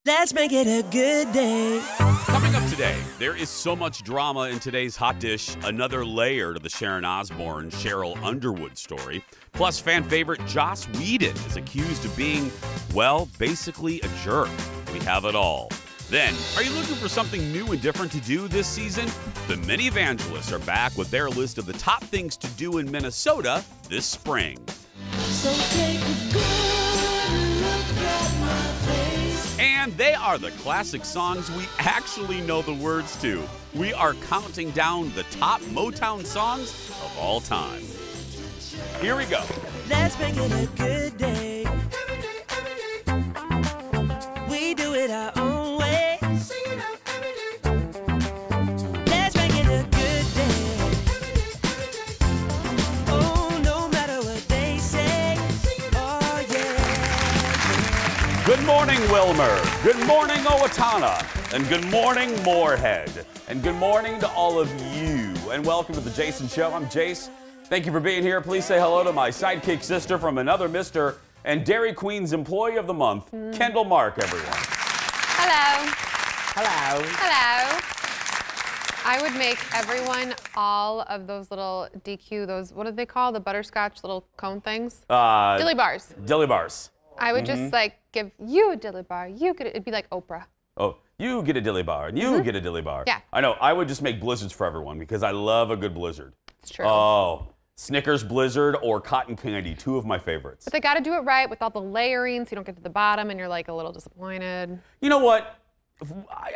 Let's make it a good day. Coming up today, there is so much drama in today's hot dish. Another layer to the Sharon Osbourne, Cheryl Underwood story. Plus, fan favorite Joss Whedon is accused of being, well, basically a jerk. We have it all. Then, are you looking for something new and different to do this season? The Minnevangelists are back with their list of the top things to do in Minnesota this spring. So take a good look at my face. And they are the classic songs we actually know the words to. We are counting down the top Motown songs of all time. Here we go. Let's make it a good day. We do it our own way. Let's make it a good day. Oh, no matter what they say. Oh, yeah. Good morning, Wilmer. Good morning, Owatonna. And good morning, Moorhead. And good morning to all of you. And welcome to the Jason Show. I'm Jace. Thank you for being here. Please say hello to my sidekick sister from another Mr. and Dairy Queen's Employee of the Month, Kendall Mark, everyone. Hello. Hello. Hello. I would make everyone all of those little DQ, those, what do they call the butterscotch little cone things? Dilly bars. Dilly bars. I would just like give you a dilly bar. You could, it'd be like Oprah. Oh, you get a dilly bar, and you get a dilly bar. Yeah. I know. I would just make blizzards for everyone because I love a good blizzard. It's true. Oh, Snickers Blizzard or cotton candy, two of my favorites. But they got to do it right with all the layering so you don't get to the bottom and you're like a little disappointed. You know what?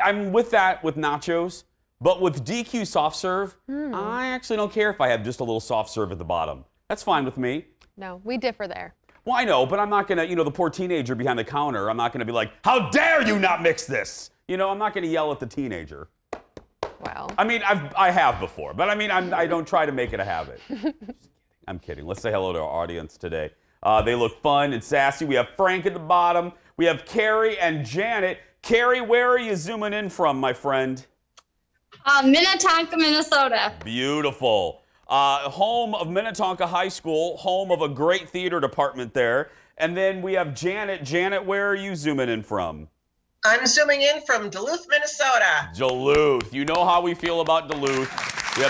I'm with that with nachos, but with DQ soft serve, I actually don't care if I have just a little soft serve at the bottom. That's fine with me. No, we differ there. Well, I know, but I'm not going to, the poor teenager behind the counter, I'm not going to be like, how dare you not mix this? I'm not going to yell at the teenager. Well. I mean, I have before, but I mean, I don't try to make it a habit. I'm kidding. Let's say hello to our audience today. They look fun and sassy. We have Frank at the bottom. We have Carrie and Janet. Carrie, where are you zooming in from, my friend? Minnetonka, Minnesota. Beautiful. Home of Minnetonka High School, home of a great theater department there. And then we have Janet. Janet, where are you zooming in from? I'm zooming in from Duluth, Minnesota. Duluth. You know how we feel about Duluth. I know,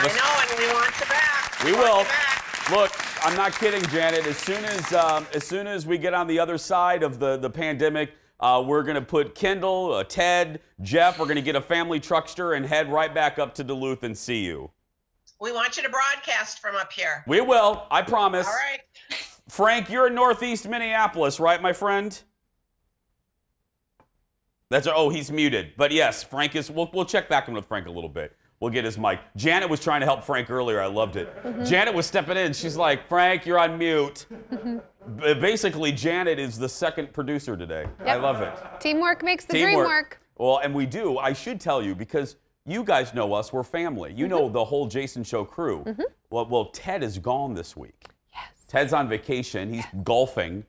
and we want you back. We will. Look, I'm not kidding, Janet. As soon as we get on the other side of the pandemic, we're going to put Kendall, Ted, Jeff, we're going to get a family truckster and head right back up to Duluth and see you. We want you to broadcast from up here. We will. I promise. All right. Frank, you're in Northeast Minneapolis, right, my friend? He's muted. But yes, Frank is, we'll check back in with Frank a little bit. We'll get his mic. Janet was trying to help Frank earlier. I loved it. Janet was stepping in. She's like, Frank, you're on mute. Basically, Janet is the second producer today. Yep. I love it. Teamwork makes the dream work. Well, and we do. I should tell you, because you guys know us. We're family. You know the whole Jason Show crew. Well, Ted is gone this week. Yes. Ted's on vacation. He's golfing.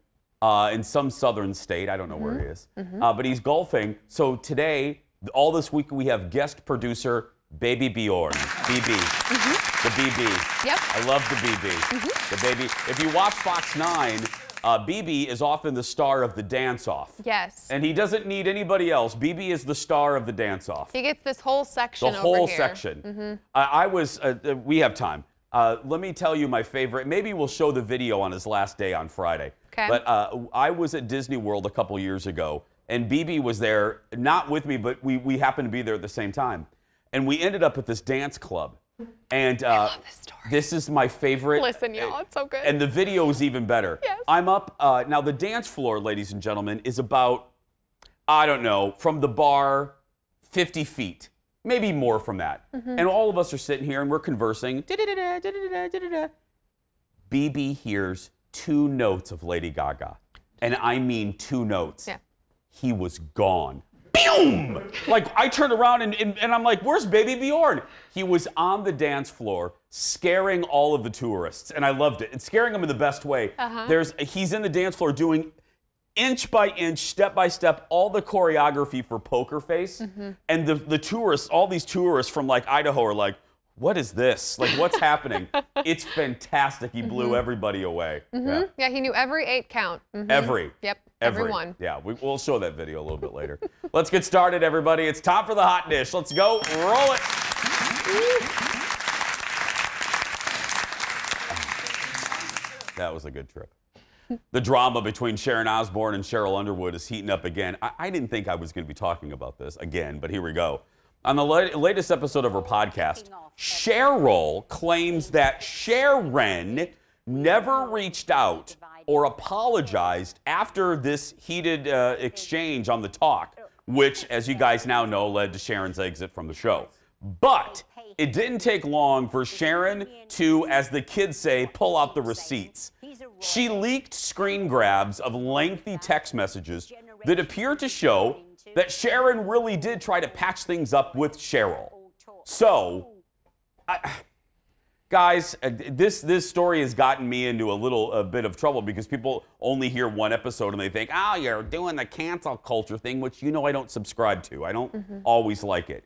In some southern state. I don't know where he is. But he's golfing. So today, all this week, we have guest producer Baby Bjorn. BB. The BB. Yep. I love the BB. The baby. If you watch Fox 9, BB is often the star of the dance-off. Yes. And he doesn't need anybody else. BB is the star of the dance-off. He gets this whole section The whole over here. section. We have time. Let me tell you my favorite. Maybe we'll show the video on his last day on Friday. Okay. But I was at Disney World a couple years ago, and BB was there, not with me, but we happened to be there at the same time. And we ended up at this dance club. And I love this story. This is my favorite. Listen, y'all, it's so good. And the video is even better. Yes. I'm up. Now, the dance floor, ladies and gentlemen, is about, I don't know, from the bar, 50 feet. Maybe more from that. And all of us are sitting here and we're conversing. BB hears 2 notes of Lady Gaga. And I mean 2 notes. Yeah. He was gone. Boom! Like, I turned around and I'm like, where's Baby Bjorn? He was on the dance floor scaring all of the tourists. And I loved it. And scaring them in the best way. He's in the dance floor doing inch by inch, step by step, all the choreography for Poker Face. And the tourists, all these tourists from like Idaho are like, what is this? Like, what's happening? It's fantastic. He blew everybody away. Yeah, he knew every 8 count. Every. Yep, every one. Yeah, we'll show that video a little bit later. Let's get started, everybody. It's time for the hot dish. Let's go. Roll it. That was a good trip. The drama between Sharon Osbourne and Cheryl Underwood is heating up again. I didn't think I was going to be talking about this again, but here we go. On the latest episode of her podcast, Cheryl claims that Sharon never reached out or apologized after this heated exchange on the talk, which, as you guys now know, led to Sharon's exit from the show. But it didn't take long for Sharon to, as the kids say, pull out the receipts. She leaked screen grabs of lengthy text messages that appear to show that Sharon really did try to patch things up with Cheryl. So, guys, this story has gotten me into a bit of trouble because people only hear one episode and they think, oh, you're doing the cancel culture thing, which you know I don't subscribe to. I don't always like it.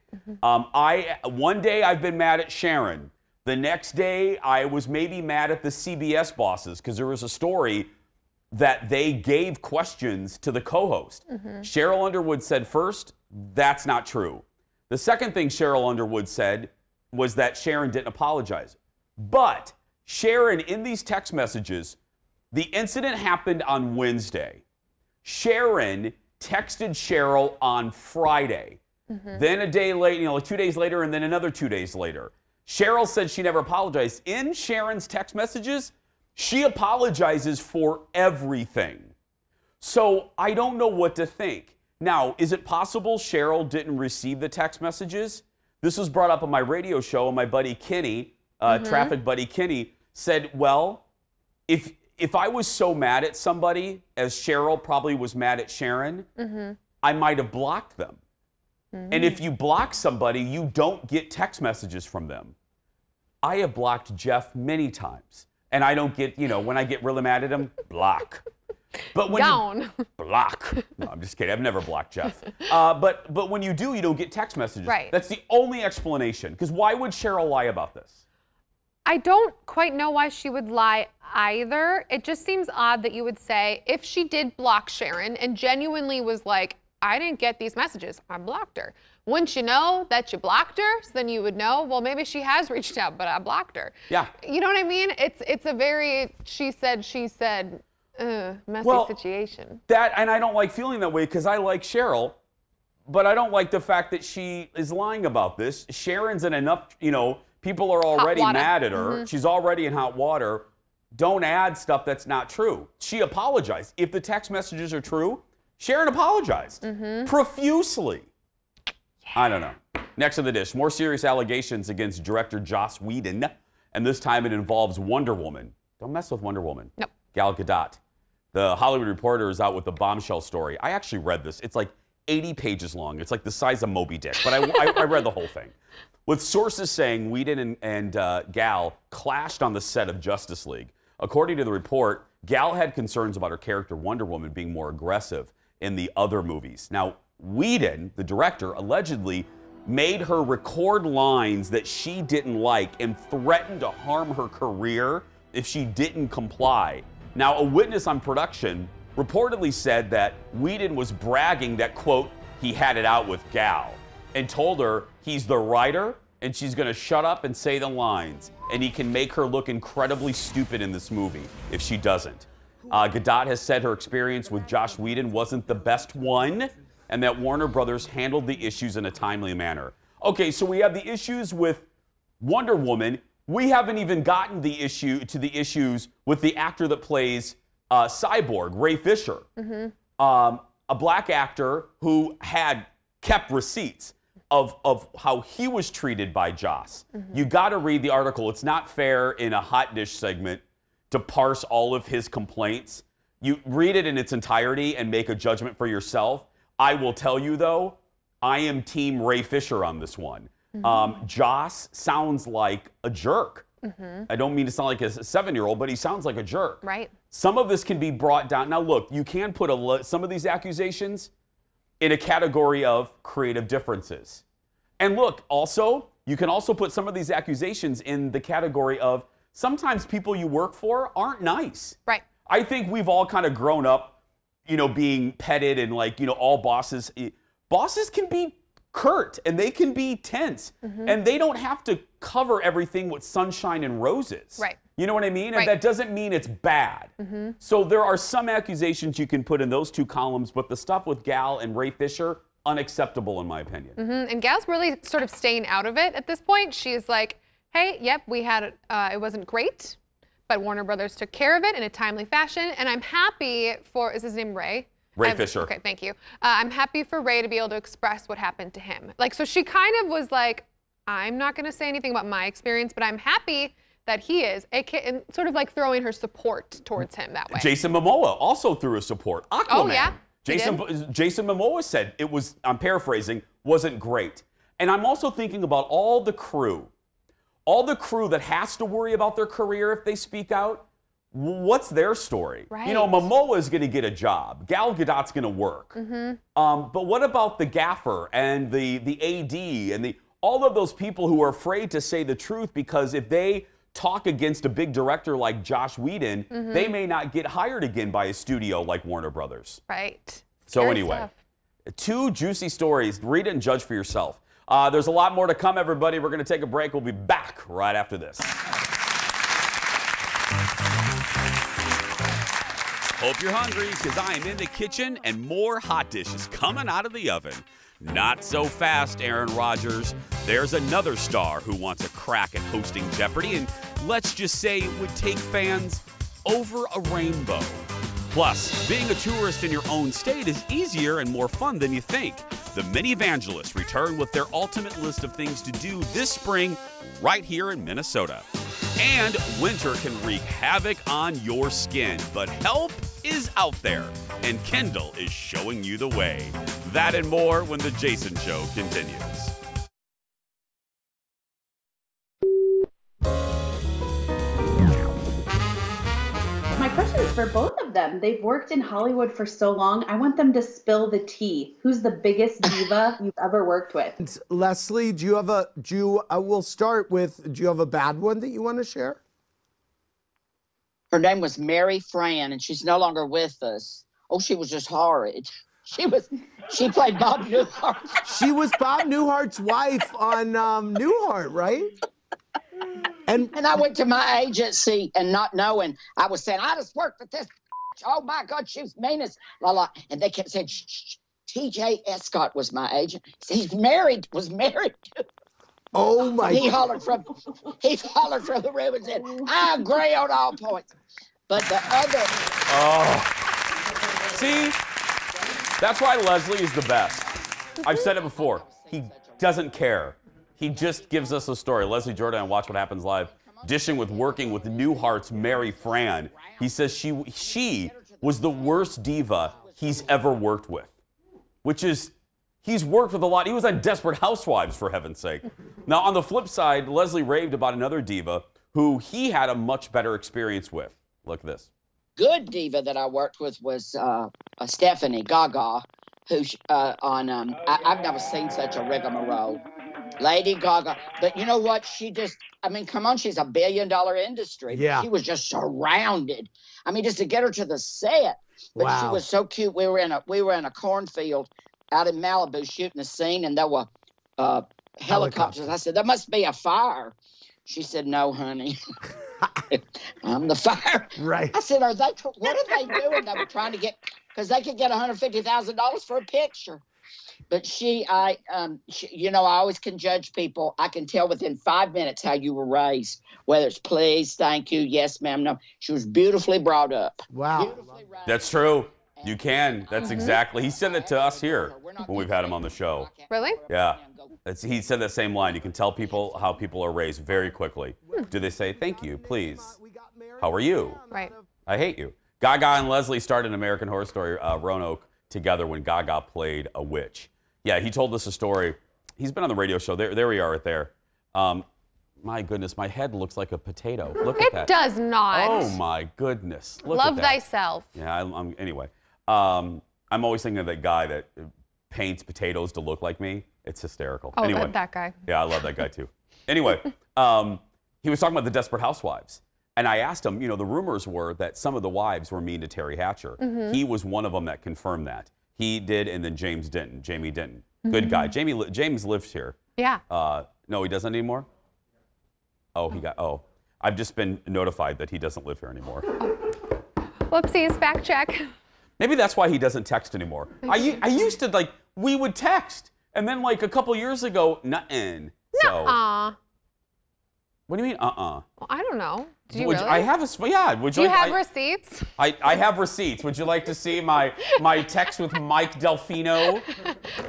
One day I've been mad at Sharon. The next day I was maybe mad at the CBS bosses because there was a story that they gave questions to the co-host. Cheryl Underwood said first, that's not true. The second thing Cheryl Underwood said was that Sharon didn't apologize. But Sharon, in these text messages, the incident happened on Wednesday. Sharon texted Cheryl on Friday. Then a day later, 2 days later, and then another 2 days later. Cheryl said she never apologized. In Sharon's text messages, she apologizes for everything. So I don't know what to think. Now, is it possible Cheryl didn't receive the text messages? This was brought up on my radio show, and my buddy Kenny, traffic buddy Kenny, said, well, if I was so mad at somebody, as Cheryl probably was mad at Sharon, I might have blocked them. And if you block somebody, you don't get text messages from them. I have blocked Jeff many times. And I don't get, when I get really mad at him, block. But when block. No, I'm just kidding. I've never blocked Jeff. But when you do, you don't get text messages. Right. That's the only explanation. Because why would Cheryl lie about this? I don't quite know why she would lie either. It just seems odd that you would say, if she did block Sharon and genuinely was like, I didn't get these messages, I blocked her. Wouldn't you know that you blocked her? So then you would know, well, maybe she has reached out, but I blocked her. Yeah. You know what I mean? It's a very she said, messy situation. And I don't like feeling that way because I like Cheryl, but I don't like the fact that she is lying about this. Sharon's in enough, people are already mad at her. She's already in hot water. Don't add stuff that's not true. She apologized. If the text messages are true, Sharon apologized profusely. Yeah. I don't know. Next on the dish, more serious allegations against director Joss Whedon, and this time it involves Wonder Woman. Don't mess with Wonder Woman. Nope. Gal Gadot. The Hollywood Reporter is out with the bombshell story. I actually read this. It's like 80 pages long. It's like the size of Moby Dick, but I read the whole thing. With sources saying Whedon and Gal clashed on the set of Justice League. According to the report, Gal had concerns about her character Wonder Woman being more aggressive in the other movies. Now, Whedon, the director, allegedly made her record lines that she didn't like and threatened to harm her career if she didn't comply. Now, a witness on production reportedly said that Whedon was bragging that, quote, he had it out with Gal and told her he's the writer and she's going to shut up and say the lines, and he can make her look incredibly stupid in this movie if she doesn't. Gadot has said her experience with Joss Whedon wasn't the best one, and that Warner Brothers handled the issues in a timely manner. Okay, so we have the issues with Wonder Woman. We haven't even gotten the issues with the actor that plays Cyborg, Ray Fisher, a black actor who had kept receipts of how he was treated by Joss. You got to read the article. It's not fair in a hot dish segment to parse all of his complaints. You read it in its entirety and make a judgment for yourself. I will tell you, though, I am team Ray Fisher on this one. Joss sounds like a jerk. I don't mean to sound like a 7-year-old, but he sounds like a jerk. Right. Some of this can be brought down. Now, look, you can put some of these accusations in a category of creative differences. And look, also, you can also put some of these accusations in the category of sometimes people you work for aren't nice. Right. I think we've all kind of grown up, being petted and like, all bosses can be curt and they can be tense and they don't have to cover everything with sunshine and roses. Right. You know what I mean? Right. And that doesn't mean it's bad. So there are some accusations you can put in those two columns, but the stuff with Gal and Ray Fisher, unacceptable in my opinion. And Gal's really sort of staying out of it at this point. She's like, hey, yep, we had, it wasn't great, but Warner Brothers took care of it in a timely fashion. And I'm happy for, is his name Ray? Ray Fisher. Okay, thank you. I'm happy for Ray to be able to express what happened to him. Like, so she kind of was like, I'm not going to say anything about my experience, but I'm happy that he is, and sort of like throwing her support towards him that way. Jason Momoa also threw his support. Aquaman. Oh, yeah? Jason Momoa said it was, I'm paraphrasing, wasn't great. And I'm also thinking about all the crew that has to worry about their career if they speak out. What's their story? Right. Momoa is going to get a job. Gal Gadot's going to work. But what about the gaffer and the AD and all of those people who are afraid to say the truth because if they talk against a big director like Joss Whedon, they may not get hired again by a studio like Warner Brothers. Right. So Scary anyway, stuff. 2 juicy stories. Read it and judge for yourself. There's a lot more to come, everybody. We're going to take a break. We'll be back right after this. Hope you're hungry, because I am in the kitchen and more hot dishes coming out of the oven. Not so fast, Aaron Rodgers. There's another star who wants a crack at hosting Jeopardy, and let's just say it would take fans over a rainbow. Plus, being a tourist in your own state is easier and more fun than you think. The Minnevangelists return with their ultimate list of things to do this spring right here in Minnesota. And winter can wreak havoc on your skin, but help is out there, and Kendall is showing you the way. That and more when The Jason Show continues. My question is for both of them. They've worked in Hollywood for so long. I want them to spill the tea. Who's the biggest diva you've ever worked with? Leslie, we'll start with, do you have a bad one that you want to share? Her name was Mary Fran, and she's no longer with us. Oh, she was just horrid. She played Bob Newhart. She was Bob Newhart's wife on Newhart, right? And I went to my agency and not knowing, I was saying, I just worked with this. Oh my God, she was meanest. La la. And they kept saying, shh. TJ Escott was my agent. Was married to. Oh my He God. hollered from the room and said, I agree on all points. But the other. Oh. See? That's why Leslie is the best. I've said it before. He doesn't care. He just gives us a story. Leslie Jordan on Watch What Happens Live, dishing with working with Newhart's Mary Fran. He says she was the worst diva he's ever worked with, which is, he's worked with a lot. He was on Desperate Housewives, for heaven's sake. Now, on the flip side, Leslie raved about another diva who he had a much better experience with. Look at this. Good diva that I worked with was Stephanie Gaga, who I've never seen such a rigmarole. Lady Gaga. But you know what? Come on, she's $1 billion industry. Yeah. She was just surrounded. I mean, just to get her to the set. But Wow. she was so cute. We were in a cornfield out in Malibu shooting a scene, and there were helicopters. I said, there must be a fire. She said, no, honey. I'm the fire. Right. I said, what are they doing? They were trying to get, because they could get $150,000 for a picture. But I always can judge people. I can tell within 5 minutes how you were raised, whether it's please, thank you, yes, ma'am, no. She was beautifully brought up. Wow. Beautifully raised. That's true. You can. That's exactly. He said it to us here when we've had him on the show. Really? Yeah. He said that same line. You can tell people how people are raised very quickly. Do they say, thank you, please? How are you? Right. I hate you. Gaga and Leslie started an American Horror Story Roanoke together when Gaga played a witch. Yeah, he told us a story. He's been on the radio show. There we are right there. My goodness, my head looks like a potato. Look at that. It does not. Oh my goodness. Look Love at that. thyself. Yeah, anyway. I'm always thinking of that guy that paints potatoes to look like me. It's hysterical. Oh, anyway, that guy. Yeah, I love that guy too. Anyway, he was talking about the Desperate Housewives. And I asked him, the rumors were that some of the wives were mean to Terry Hatcher. He was one of them that confirmed that. He did, and then Jamie Denton. Good guy. James lives here. Yeah. No, he doesn't anymore? I've just been notified that he doesn't live here anymore. Whoopsies, fact check. Maybe that's why he doesn't text anymore. I used to, we would text, and then, a couple years ago, nothing. Nuh-uh. What do you mean, Well, I don't know. Do you really? I have would Do you have receipts? I have receipts. Would you like to see my text with Mike Delfino?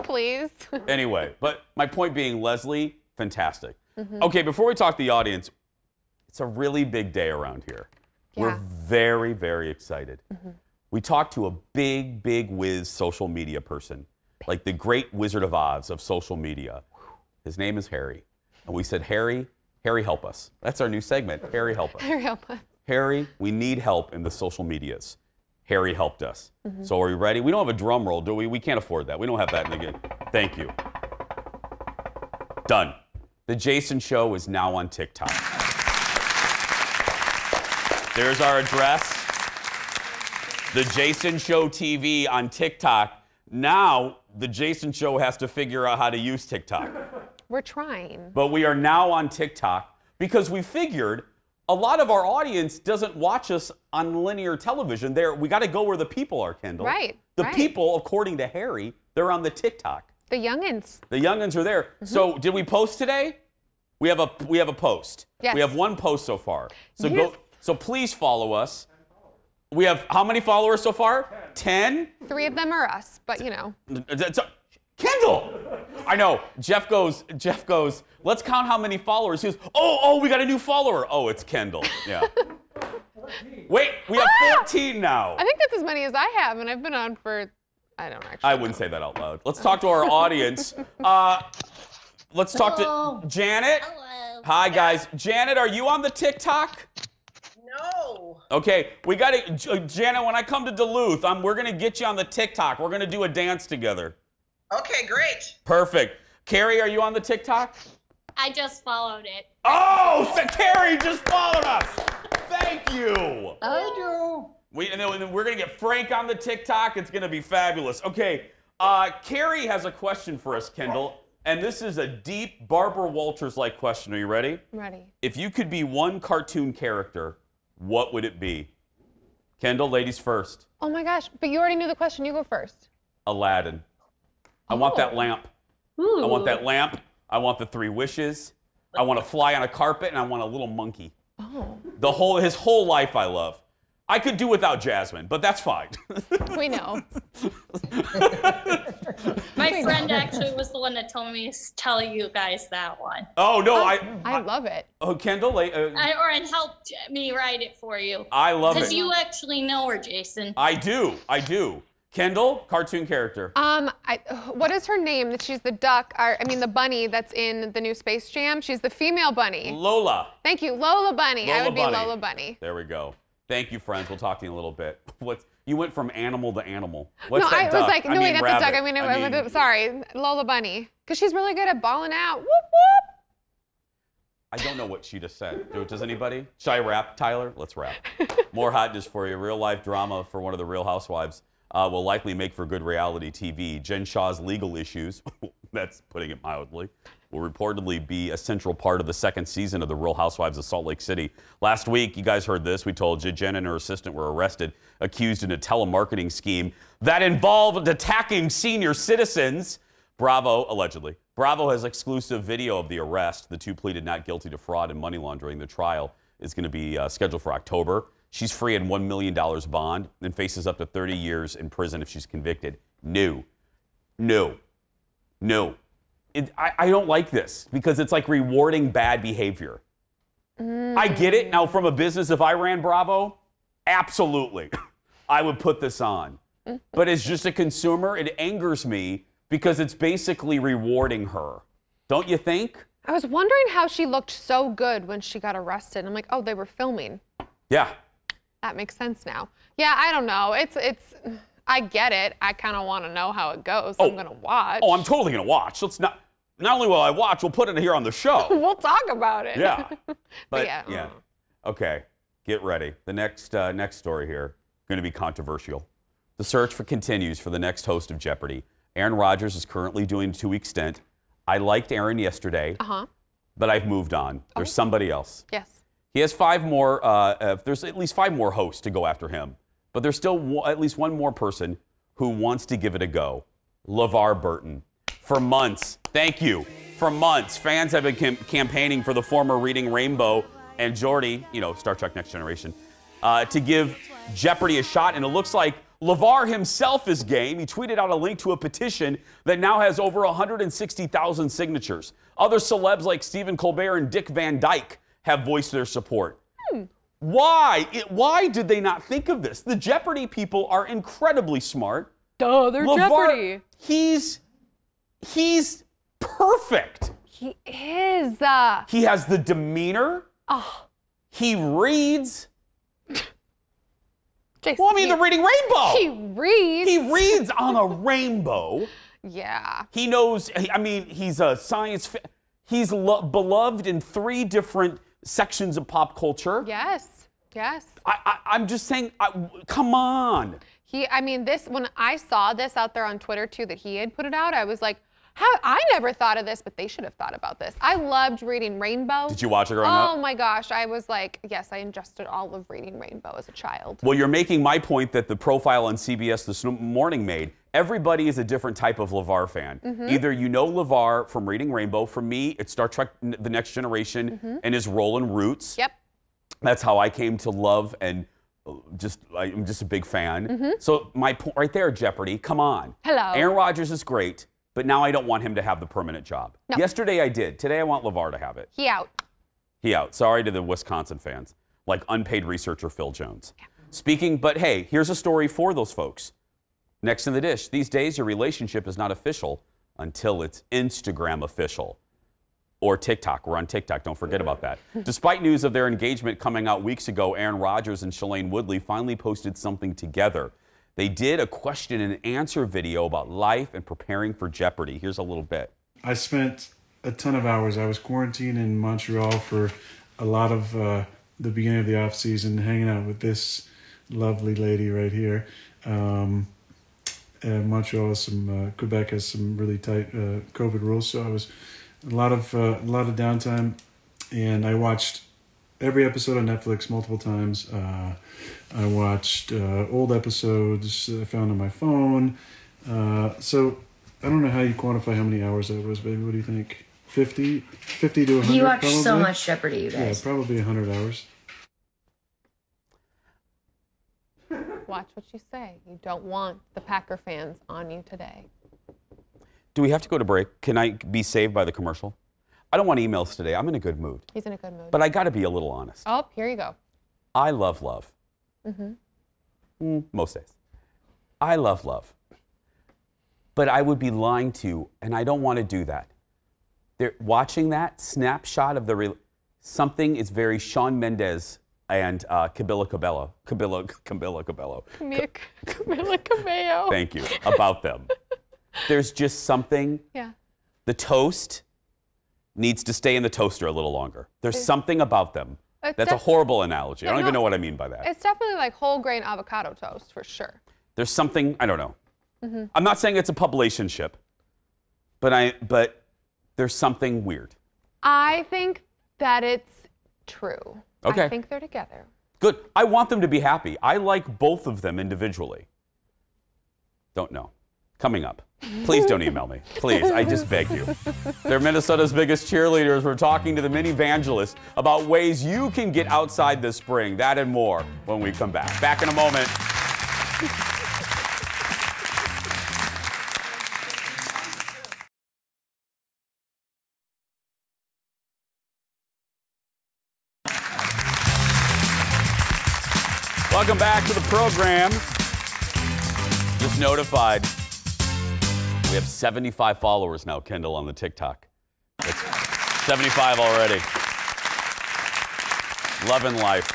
Please. Anyway, but my point being, Leslie, fantastic. Okay, before we talk to the audience, it's a really big day around here. Yeah. We're very, very excited. We talked to a big whiz social media person, like the great Wizard of Oz of social media. His name is Harry. And we said, Harry, help us. That's our new segment, Harry, help us. Harry, help us. Harry, we need help in the social medias. Harry helped us. So are you ready? We don't have a drum roll, do we? We can't afford that. We don't have that in the game. Thank you. Done. The Jason Show is now on TikTok. There's our address. The Jason Show TV on TikTok. Now, the Jason Show has to figure out how to use TikTok. We're trying. But we are now on TikTok because we figured a lot of our audience doesn't watch us on linear television. We got to go where the people are, Kendall. Right. The people, according to Harry, they're on the TikTok. The youngins. The youngins are there. So did we post today? We have a post. Yes. We have one post so far. So Yes. So please follow us. We have how many followers so far? 10? 3 of them are us, but Kendall! I know. Jeff goes, let's count how many followers. He goes, oh, we got a new follower. Oh, it's Kendall. Yeah. Wait, we have 14 now. I think that's as many as I have, and I've been on for, I don't actually I wouldn't say that out loud. Let's talk to our audience. Let's talk to Janet. Hello. Hi, guys. Janet, are you on the TikTok? No. Okay, we got to, Janet, when I come to Duluth, we're going to get you on the TikTok. We're going to do a dance together. Okay, great. Perfect. Carrie, are you on the TikTok? I just followed it. Oh, Carrie just followed us. Thank you. I do. And then we're going to get Frank on the TikTok. It's going to be fabulous. Okay, Carrie has a question for us, Kendall. And this is a deep Barbara Walters-like question. Are you ready? I'm ready. If you could be one cartoon character, what would it be? Kendall, ladies first. Oh my gosh, but you already knew the question. You go first. Aladdin. I want that lamp. Ooh. I want that lamp. I want the 3 wishes. I want to fly on a carpet, and I want a little monkey. Oh. His whole life I love. I could do without Jasmine, but that's fine. We know. My friend actually was the one that told me to tell you guys that one. Oh, no, I love it. Oh, Kendall, And helped me write it for you. I love it. Because you actually know her, Jason. I do. Kendall, cartoon character. What is her name? She's the duck, the bunny that's in the new Space Jam. She's the female bunny. Lola. Thank you, Lola Bunny. I would be Bunny. Lola Bunny. There we go. Thank you, friends. We'll talk to you in a little bit. You went from animal to animal. No, I was like, no, wait, not the duck. rabbit. Sorry, Lola Bunny. Because she's really good at balling out. Whoop, whoop. I don't know what she just said. Does anybody? Should I rap, Tyler? Let's rap. More hot dish for you. Real life drama for one of the Real Housewives will likely make for good reality TV. Jen Shah's legal issues, that's putting it mildly, will reportedly be a central part of the 2nd season of the Real Housewives of Salt Lake City. Last week, you guys heard this. We told you Jen and her assistant were arrested, accused in a telemarketing scheme that involved attacking senior citizens. Bravo, allegedly. Bravo has exclusive video of the arrest. The 2 pleaded not guilty to fraud and money laundering. The trial is going to be scheduled for October. She's free on $1 million bond and faces up to 30 years in prison if she's convicted. No. I don't like this because it's like rewarding bad behavior. I get it. Now, from a business, if I ran Bravo, absolutely, I would put this on. But as just a consumer, it angers me because it's basically rewarding her. Don't you think? I was wondering how she looked so good when she got arrested. I'm like, oh, they were filming. Yeah. That makes sense now. Yeah, I don't know. I get it. I kind of want to know how it goes. So I'm going to watch. Oh, I'm totally going to watch. Let's not only will I watch, we'll put it here on the show. We'll talk about it. Yeah. But yeah. Okay, get ready. The next story here, going to be controversial. The search continues for the next host of Jeopardy! Aaron Rodgers is currently doing a 2-week stint. I liked Aaron yesterday, but I've moved on. There's somebody else. Yes. He has 5 more, there's at least 5 more hosts to go after him. But there's still at least one more person who wants to give it a go. LeVar Burton. For months, thank you. For months, fans have been campaigning for the former Reading Rainbow and Geordie, Star Trek Next Generation, to give Jeopardy! A shot. And it looks like LeVar himself is game. He tweeted out a link to a petition that now has over 160,000 signatures. Other celebs like Stephen Colbert and Dick Van Dyke have voiced their support. Why? Why did they not think of this? The Jeopardy! People are incredibly smart. Duh, they're Jeopardy! He's perfect. He is. He has the demeanor. He reads. Jason, Well, I mean, the Reading Rainbow. He reads. He reads on a rainbow. Yeah. He knows, I mean, he's a he's beloved in 3 different sections of pop culture. Yes. Yes. I'm just saying, come on. When I saw this out there on Twitter too, that he had put it out, I was like, I never thought of this, but they should have thought about this. I loved Reading Rainbow. Did you watch it growing up? Oh my gosh, I was like, yes, I ingested all of Reading Rainbow as a child. Well, you're making my point that the profile on CBS this morning made. Everybody is a different type of LeVar fan. Either you know LeVar from Reading Rainbow. For me, it's Star Trek The Next Generation and his role in Roots. Yep. That's how I came to love and I'm just a big fan. So my point right there, Jeopardy! Come on. Hello. Aaron Rodgers is great, but now I don't want him to have the permanent job. No. Yesterday I did. Today I want LeVar to have it. He out. He out. Sorry to the Wisconsin fans, like unpaid researcher Phil Jones. Speaking, but hey, here's a story for those folks. Next in the dish, these days your relationship is not official until it's Instagram official. Or TikTok. We're on TikTok. Don't forget about that. Despite news of their engagement coming out weeks ago, Aaron Rodgers and Shailene Woodley finally posted something together. They did a question and answer video about life and preparing for Jeopardy! Here's a little bit. I spent a ton of hours. I was quarantined in Montreal for a lot of the beginning of the off season, hanging out with this lovely lady right here. Montreal has Quebec has some really tight COVID rules, so I was a lot of downtime, and I watched every episode on Netflix multiple times. I watched old episodes I found on my phone. So I don't know how you quantify how many hours that was, baby. What do you think? 50 to 100? You watch probably? so much Jeopardy, you guys. Yeah, probably 100 hours. Watch what you say. You don't want the Packer fans on you today. Do we have to go to break? Can I be saved by the commercial? I don't want emails today. I'm in a good mood. He's in a good mood. But I got to be a little honest. Oh, here you go. I love love. Most days. I love love. But I would be lying to you, and I don't want to do that. Watching that snapshot of something is very Shawn Mendes and Camila Cabello. Camila Cabello. Thank you. About them. There's just something. Yeah. The toast needs to stay in the toaster a little longer. There's something about them. That's a horrible analogy. I don't even know what I mean by that. It's definitely like whole grain avocado toast for sure. There's something, I don't know. I'm not saying it's a publicationship, but there's something weird. I think that it's true. Okay. I think they're together. Good. I want them to be happy. I like both of them individually. Don't know. Coming up. Please don't email me. Please, I just beg you. They're Minnesota's biggest cheerleaders. We're talking to the Minnevangelists about ways you can get outside this spring. That and more when we come back. Back in a moment. Welcome back to the program. Just notified. We have 75 followers now, Kendall, on the TikTok. It's 75 already. Love and life.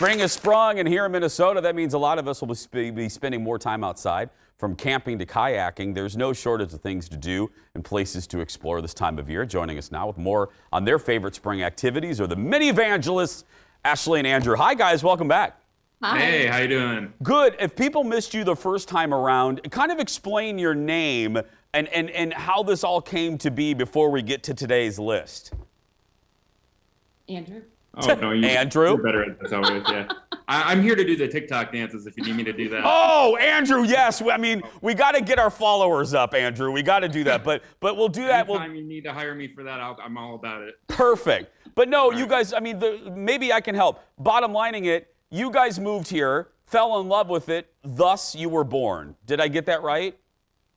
Spring has sprung, and here in Minnesota, that means a lot of us will be spending more time outside. From camping to kayaking, there's no shortage of things to do and places to explore this time of year. Joining us now with more on their favorite spring activities are the Minnevangelists, Ashley and Andrew. Hi, guys. Welcome back. Hi. Hey, how you doing? Good. If people missed you the first time around, kind of explain your name and how this all came to be before we get to today's list. Andrew. Oh, no, Andrew? You're better at this always, yeah. I'm here to do the TikTok dances if you need me to do that. Oh, Andrew, yes. I mean, we got to get our followers up, Andrew. We got to do that, but we'll do that. Anytime you need to hire me for that, I'm all about it. Perfect. But no, you guys, I mean, maybe I can help. Bottom lining it, you guys moved here, fell in love with it, thus you were born. Did I get that right?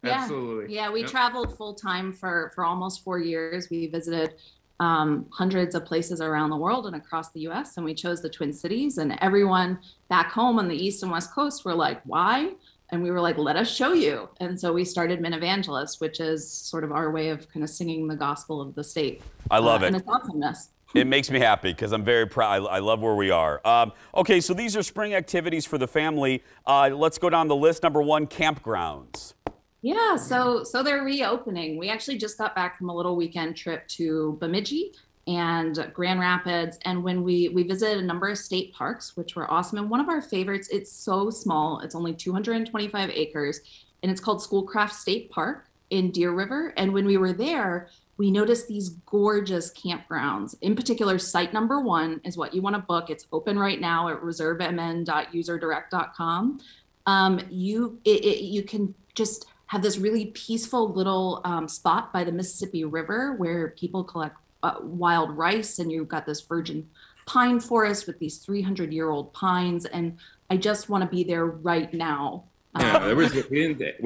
Yeah. Absolutely. Yeah, we traveled full time for almost 4 years. We visited hundreds of places around the world and across the U.S. and we chose the Twin Cities, and everyone back home on the East and West Coast were like, why? And we were like, let us show you. And so we started Minnevangelists, which is sort of our way of kind of singing the gospel of the state. I love it. And its awesomeness. It makes me happy because I'm very proud. I love where we are. Okay, so these are spring activities for the family. Let's go down the list. Number one, campgrounds. Yeah, so they're reopening. We actually just got back from a little weekend trip to Bemidji and Grand Rapids. And when we visited a number of state parks, which were awesome. And one of our favorites, it's so small. It's only 225 acres. And it's called Schoolcraft State Park in Deer River. And when we were there, we noticed these gorgeous campgrounds. In particular, site number one is what you want to book. It's open right now at reservemn.userdirect.com. You can just have this really peaceful little spot by the Mississippi River where people collect wild rice, and you've got this virgin pine forest with these 300-year-old pines. And I just want to be there right now. Yeah, we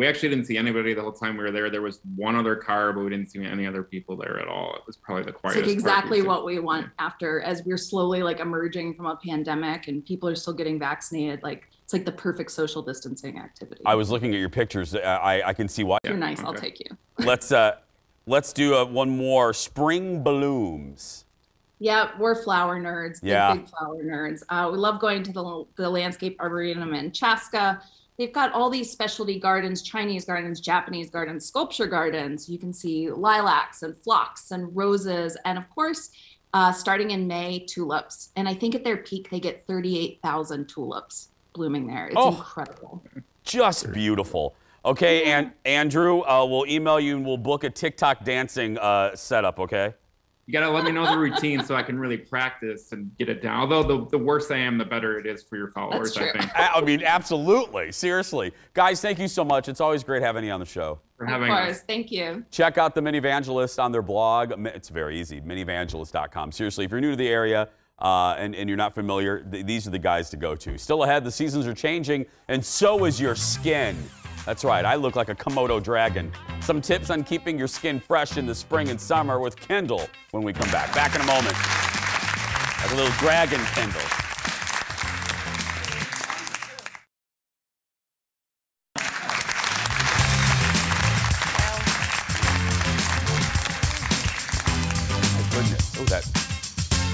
actually didn't see anybody the whole time we were there. There was one other car, but we didn't see any other people there at all. It was probably the quietest. It's like exactly what we want after, as we're slowly like emerging from a pandemic and people are still getting vaccinated. Like it's like the perfect social distancing activity. I was looking at your pictures. I can see why. You're nice. Okay. I'll take you. Let's do one more. Spring blooms. Yeah, we're flower nerds. Yeah. Big flower nerds. We love going to the Landscape Arboretum in Chaska. They've got all these specialty gardens, Chinese gardens, Japanese gardens, sculpture gardens. You can see lilacs and phlox and roses. And of course, starting in May, tulips. And I think at their peak, they get 38,000 tulips blooming there. It's incredible. Just beautiful. Okay, and Andrew, we'll email you and we'll book a TikTok dancing setup, okay? You got to let me know the routine so I can really practice and get it down. Although the worse I am, the better it is for your followers, I think. I mean, absolutely. Seriously. Guys, thank you so much. It's always great having you on the show. For having us. Of course. Thank you. Check out the Minnevangelists on their blog. It's very easy, minnevangelists.com. Seriously, if you're new to the area and you're not familiar, these are the guys to go to. Still ahead, the seasons are changing, and so is your skin. That's right, I look like a Komodo dragon. Some tips on keeping your skin fresh in the spring and summer with Kendall when we come back. Back in a moment. Like a little dragon Kendall. Oh, goodness. Oh,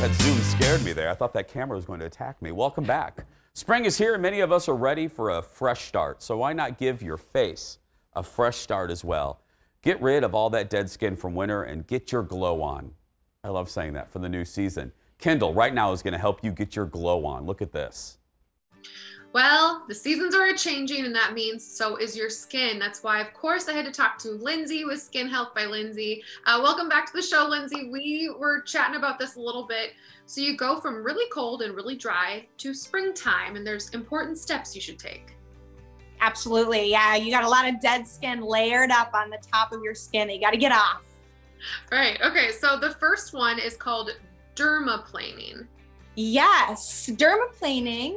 that zoom scared me there. I thought that camera was going to attack me. Welcome back. Spring is here, and many of us are ready for a fresh start. So why not give your face a fresh start as well? Get rid of all that dead skin from winter and get your glow on. I love saying that for the new season. Kendall right now is going to help you get your glow on. Look at this. Well, the seasons are changing, and that means so is your skin. That's why, of course, I had to talk to Lindsay with Skin Health by Lindsay. Welcome back to the show, Lindsay. We were chatting about this a little bit. So you go from really cold and really dry to springtime, and there's important steps you should take. Absolutely. Yeah, you got a lot of dead skin layered up on the top of your skin that you got to get off. Right. Okay. So the first one is called dermaplaning. Yes, dermaplaning.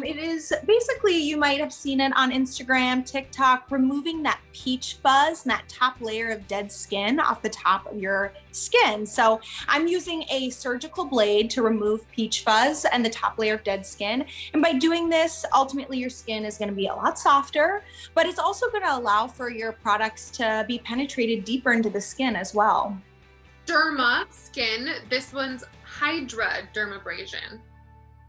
It is basically, you might have seen it on Instagram, TikTok, removing that peach fuzz and that top layer of dead skin off the top of your skin. So I'm using a surgical blade to remove peach fuzz and the top layer of dead skin. And by doing this, ultimately your skin is going to be a lot softer, but it's also going to allow for your products to be penetrated deeper into the skin as well. Derma, skin. This one's Hydra Dermabrasion.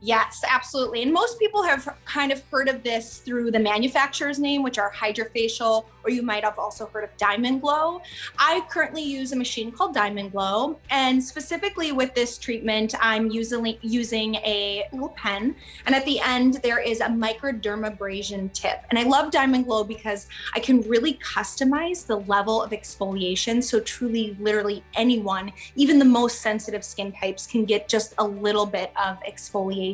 Yes, absolutely. And most people have kind of heard of this through the manufacturer's name, which are Hydra Facial, or you might have also heard of Diamond Glow. I currently use a machine called Diamond Glow. And specifically with this treatment, I'm using a little pen. And at the end, there is a micro dermabrasion tip. And I love Diamond Glow because I can really customize the level of exfoliation. So truly, literally anyone, even the most sensitive skin types, can get just a little bit of exfoliation.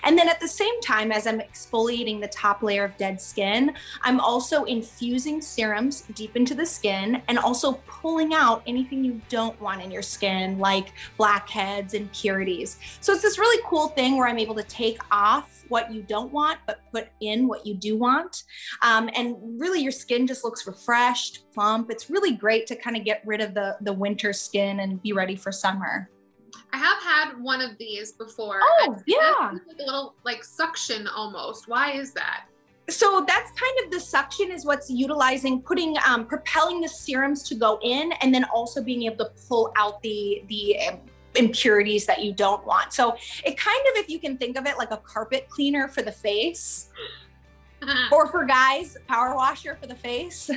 And then at the same time, as I'm exfoliating the top layer of dead skin, I'm also infusing serums deep into the skin and also pulling out anything you don't want in your skin, like blackheads, impurities. So it's this really cool thing where I'm able to take off what you don't want, but put in what you do want. And really your skin just looks refreshed, plump. It's really great to kind of get rid of the winter skin and be ready for summer. I have had one of these before. Oh, yeah. Like a little like suction almost. Why is that? So that's kind of the suction is what's utilizing, propelling the serums to go in, and then also being able to pull out the impurities that you don't want. So it kind of, if you can think of it like a carpet cleaner for the face, or for guys, power washer for the face.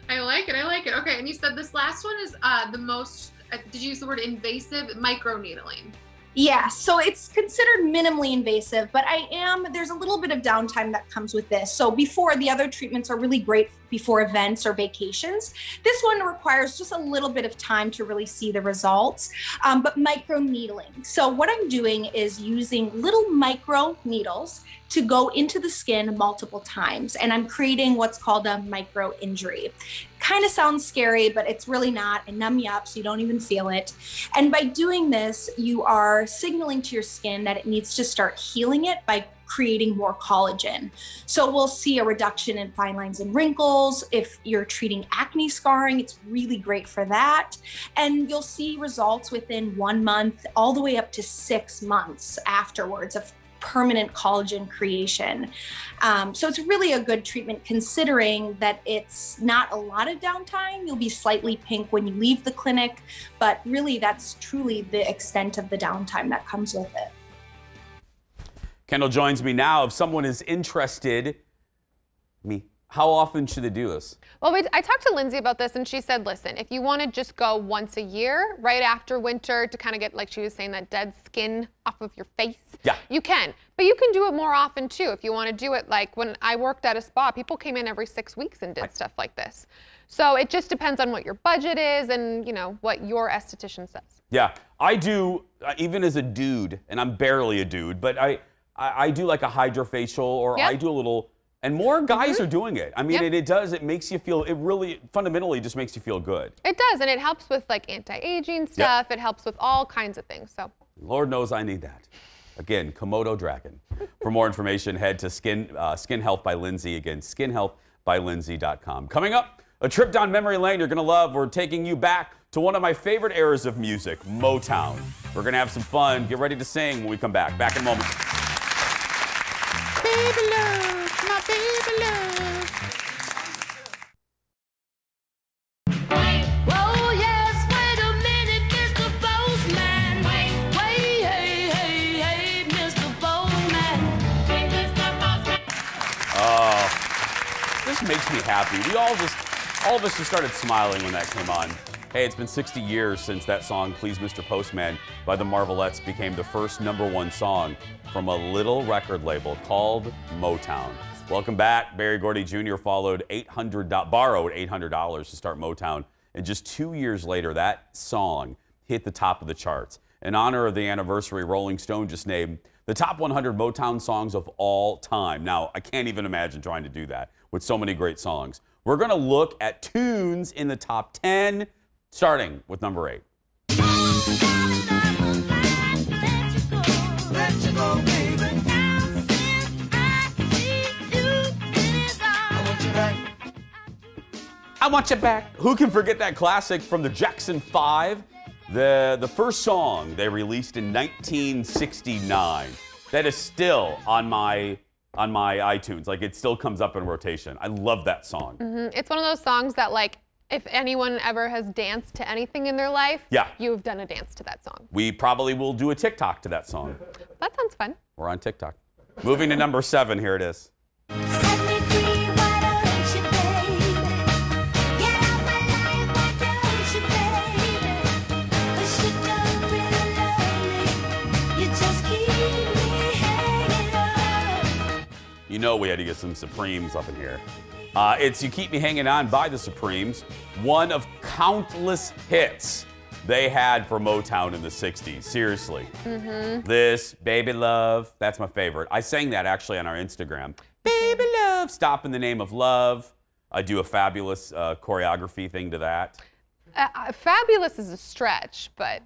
I like it. I like it. Okay. And you said this last one is the most, did you use the word invasive? Microneedling. Yeah, so it's considered minimally invasive, but there's a little bit of downtime that comes with this. So before, the other treatments are really great before events or vacations. This one requires just a little bit of time to really see the results, but microneedling. So what I'm doing is using little micro needles to go into the skin multiple times, and I'm creating what's called a micro injury. Kind of sounds scary, but it's really not. I numb you up so you don't even feel it. And by doing this, you are signaling to your skin that it needs to start healing it by creating more collagen. So we'll see a reduction in fine lines and wrinkles. If you're treating acne scarring, it's really great for that. And you'll see results within 1 month, all the way up to 6 months afterwards of permanent collagen creation. So it's really a good treatment considering that it's not a lot of downtime. You'll be slightly pink when you leave the clinic, but really that's truly the extent of the downtime that comes with it. Kendall joins me now. If someone is interested, how often should they do this? Well, I talked to Lindsay about this, and she said, listen, if you want to just go once a year, right after winter, to kind of get, like she was saying, that dead skin off of your face, yeah, you can. But you can do it more often, too. If you want to do it, like when I worked at a spa, people came in every 6 weeks and did stuff like this. So it just depends on what your budget is and, you know, what your esthetician says. Yeah, I do, even as a dude, and I'm barely a dude, but I do like a hydrofacial, or I do a little, and more guys are doing it. I mean, it makes you feel, it really fundamentally just makes you feel good. It does, and it helps with like anti-aging stuff. It helps with all kinds of things, so. Lord knows I need that. Again, Komodo Dragon. For more information, head to Skin Health by Lindsay. Again, skinhealthbylindsay.com. Coming up, a trip down memory lane you're gonna love. We're taking you back to one of my favorite eras of music, Motown. We're gonna have some fun. Get ready to sing when we come back. Back in a moment. Baby love, my baby love. Whoa, yes, wait a minute, Mr. Postman. Wait, hey, Mr. Postman. Oh, this makes me happy. All of us just started smiling when that came on. Hey, it's been 60 years since that song, Please Mr. Postman, by the Marvelettes became the first #1 song from a little record label called Motown. Welcome back. Barry Gordy Jr. borrowed $800 to start Motown. And just 2 years later, that song hit the top of the charts. In honor of the anniversary, Rolling Stone just named the top 100 Motown songs of all time. Now, I can't even imagine trying to do that with so many great songs. We're going to look at tunes in the top 10, starting with number 8. I Want You Back. Who can forget that classic from the Jackson 5? The first song they released in 1969. That is still on my iTunes. Like, it still comes up in rotation. I love that song. It's one of those songs that, like, If anyone ever has danced to anything in their life, you have done a dance to that song. We probably will do a TikTok to that song. That sounds fun. We're on TikTok. Moving to number 7, here it is. You know we had to get some Supremes up in here. It's You Keep Me Hanging On by the Supremes, one of countless hits they had for Motown in the 60s. Seriously. This, Baby Love, that's my favorite. I sang that actually on our Instagram. Baby Love, Stop in the Name of Love. I do a fabulous choreography thing to that. Fabulous is a stretch, but...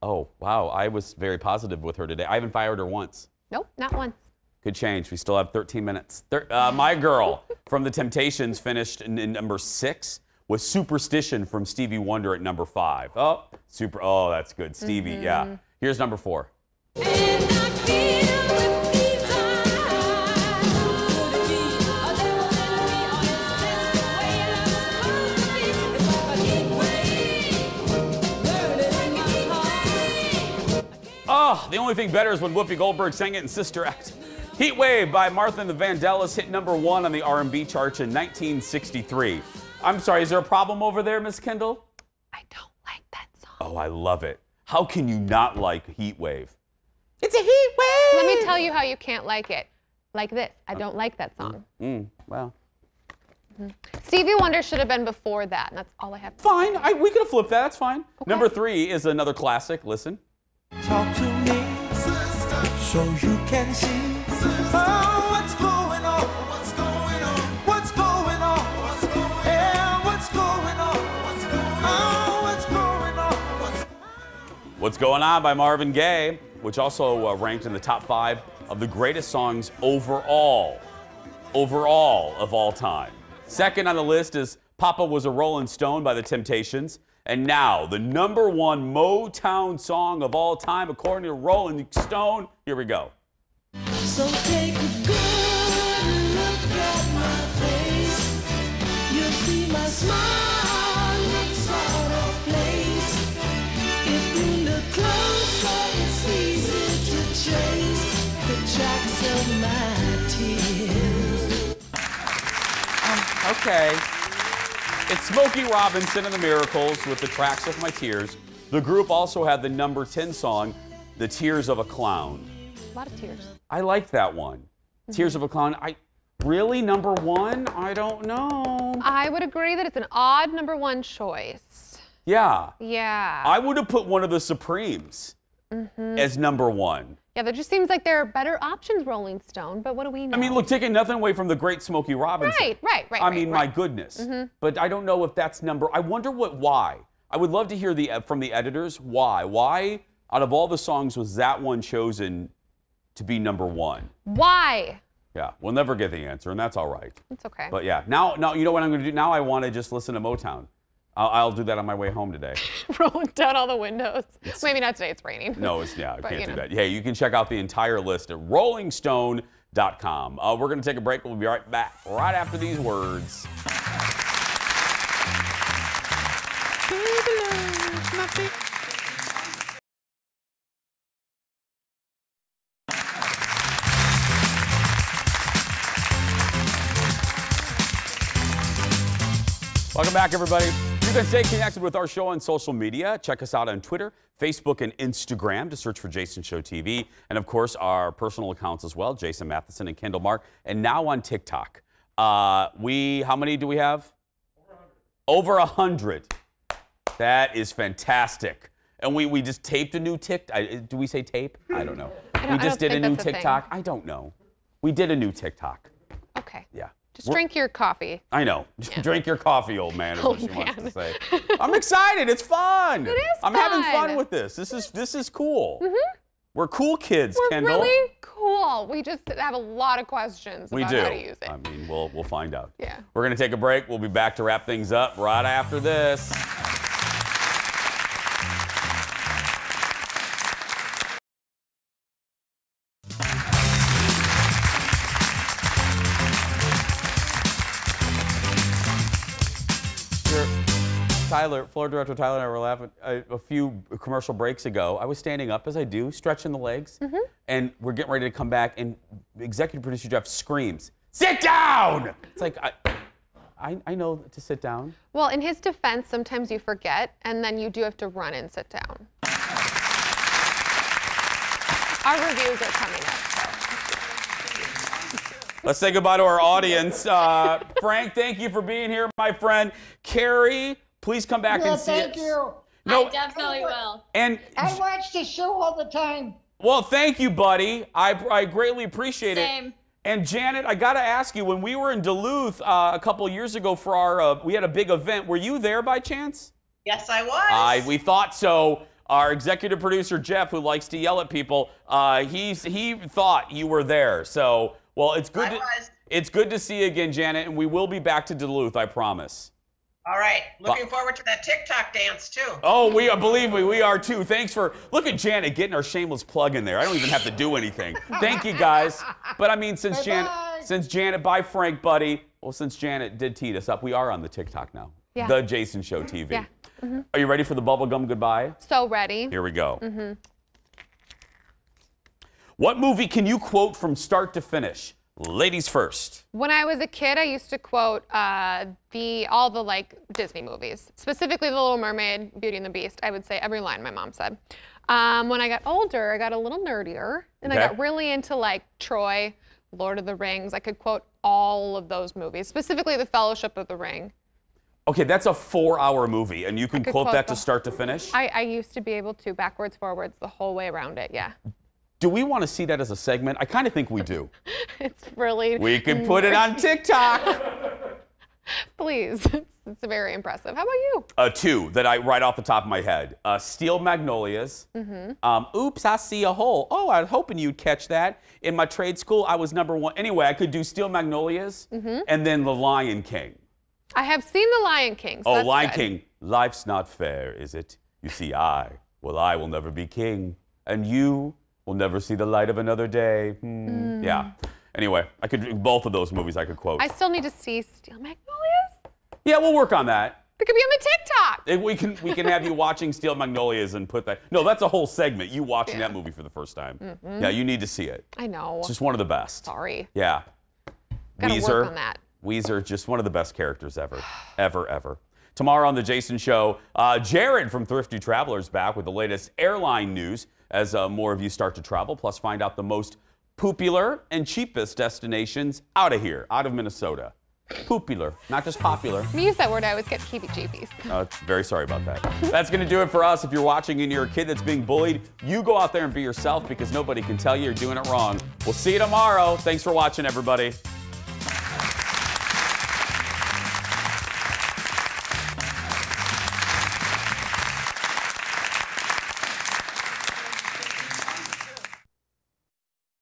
Oh, wow. I was very positive with her today. I haven't fired her once. Nope, not once. Could change. We still have 13 minutes. My Girl from The Temptations finished in number 6 with Superstition from Stevie Wonder at number 5. Oh, that's good. Stevie, yeah. Here's number 4. Oh, the only thing better is when Whoopi Goldberg sang it in Sister Act. Heat Wave by Martha and the Vandellas hit number 1 on the R&B charts in 1963. I'm sorry, is there a problem over there, Miss Kendall? I don't like that song. Oh, I love it. How can you not like Heat Wave? It's a heat wave! Let me tell you how you can't like it. Like this. I don't like that song. Well. Stevie Wonder should have been before that, and that's all I have to Fine. say. We could have flipped that. That's fine. Okay. Number 3 is another classic. Listen. Talk to me, so you can see what's going on, what's going on, what's going on, what's going on, yeah, what's going on, what's going on, what's going on, What's Going On by Marvin Gaye, which also ranked in the top 5 of the greatest songs overall of all time. Second on the list is Papa Was a Rolling Stone by the Temptations. And now, the number 1 Motown song of all time, according to Rolling Stone. Here we go. So take a good look at my face. You'll see my smile looks out of place. If you look closer, it's easy to trace the tracks of my tears. Okay. It's Smokey Robinson and the Miracles with The Tracks of My Tears. The group also had the number 10 song, The Tears of a Clown. A lot of tears. I liked that one. Tears of a Clown. Really, number 1? I don't know. I would agree that it's an odd number 1 choice. Yeah. Yeah. I would have put one of the Supremes as number 1. Yeah, there just seems like there are better options, Rolling Stone, but what do we know? I mean, look, taking nothing away from the great Smokey Robinson. Right. I mean, my goodness. But I don't know if that's I wonder why. I would love to hear from the editors why. Why, out of all the songs, was that one chosen to be number 1? Why? Yeah, we'll never get the answer, and that's all right. It's okay. But yeah, now you know what I'm going to do? Now I want to just listen to Motown. I'll do that on my way home today. Rolling down all the windows. Maybe not today, it's raining. No, I can't do that. Hey, you can check out the entire list at rollingstone.com. We're going to take a break. We'll be right back right after these words. Welcome back, everybody. You can stay connected with our show on social media. Check us out on Twitter, Facebook, and Instagram. Just search for Jason Show TV. And, of course, our personal accounts as well, Jason Matheson and Kendall Mark. And now on TikTok. How many do we have? Over 100. That is fantastic. And we just taped a new TikTok. Do we say tape? I don't know. We just did a new TikTok. I don't know. We did a new TikTok. Okay. Yeah. Just drink your coffee. I know. Yeah. Drink your coffee, old man, is what she wants to say. I'm excited. It's fun. It is I'm having fun with this. This is cool. We're cool kids, Kendall. We're really cool. We just have a lot of questions about how to use it. I mean, we'll find out. Yeah. We're going to take a break. We'll be back to wrap things up right after this. Floor Director Tyler and I were laughing a few commercial breaks ago. I was standing up, as I do, stretching the legs, and we're getting ready to come back, and executive producer Jeff screams, "Sit down!" It's like, I know to sit down. Well, in his defense, sometimes you forget, and then you do have to run and sit down. Our reviews are coming up. Let's say goodbye to our audience. Frank, thank you for being here, my friend. Carrie, please come back and see thank you. No, I definitely will. And I watch the show all the time. well, thank you, buddy. I greatly appreciate Same. it. And Janet, I got to ask you, when we were in Duluth a couple years ago for our, we had a big event. Were you there by chance? Yes, I was. We thought so. Our executive producer, Jeff, who likes to yell at people, he thought you were there. So, well, it's good. It's good to see you again, Janet, and we will be back to Duluth, I promise. All right. Looking forward to that TikTok dance, too. Oh, believe me, we are too. Thanks for, look at Janet getting our shameless plug in there. I don't even have to do anything. Thank you, guys. But I mean, since Janet, bye, Frank, buddy. Well, since Janet did tee us up, we are on the TikTok now. Yeah. The Jason Show TV. Yeah. Are you ready for the bubblegum goodbye? So ready. Here we go. What movie can you quote from start to finish? Ladies first. When I was a kid, I used to quote all the like Disney movies, specifically The Little Mermaid, Beauty and the Beast. I would say every line my mom said. When I got older, I got a little nerdier, and I got really into like Troy, Lord of the Rings. I could quote all of those movies, specifically The Fellowship of the Ring. Okay, that's a 4-hour movie, and you can quote that to start to finish? I used to be able to, backwards, forwards, the whole way around it, yeah. Do we want to see that as a segment? I kind of think we do. It's really... We can put it on TikTok. Please. It's very impressive. How about you? 2 that I right off the top of my head. Steel Magnolias. Oops, I see a hole. Oh, I was hoping you'd catch that. In my trade school, I was #1. Anyway, I could do Steel Magnolias and then The Lion King. I have seen The Lion King. So Lion King. Life's not fair, is it? You see, I will never be king. And you will never see the light of another day. Yeah. Anyway, I could do both of those movies I could quote. I still need to see Steel Magnolias. Yeah, we'll work on that. It could be on the TikTok. We can have you watching Steel Magnolias and put that. No, that's a whole segment. You watching that movie for the first time. Yeah, you need to see it. I know. It's just one of the best. Sorry. Yeah. Gotta work on that. Weezer, just one of the best characters ever. Ever. Tomorrow on The Jason Show, Jared from Thrifty Travelers back with the latest airline news as more of you start to travel, plus find out the most popular and cheapest destinations out of here, out of Minnesota. Popular, not just popular. When you use that word, I always get heebie-jeebies. Very sorry about that. That's going to do it for us. If you're watching and you're a kid that's being bullied, you go out there and be yourself because nobody can tell you you're doing it wrong. We'll see you tomorrow. Thanks for watching, everybody.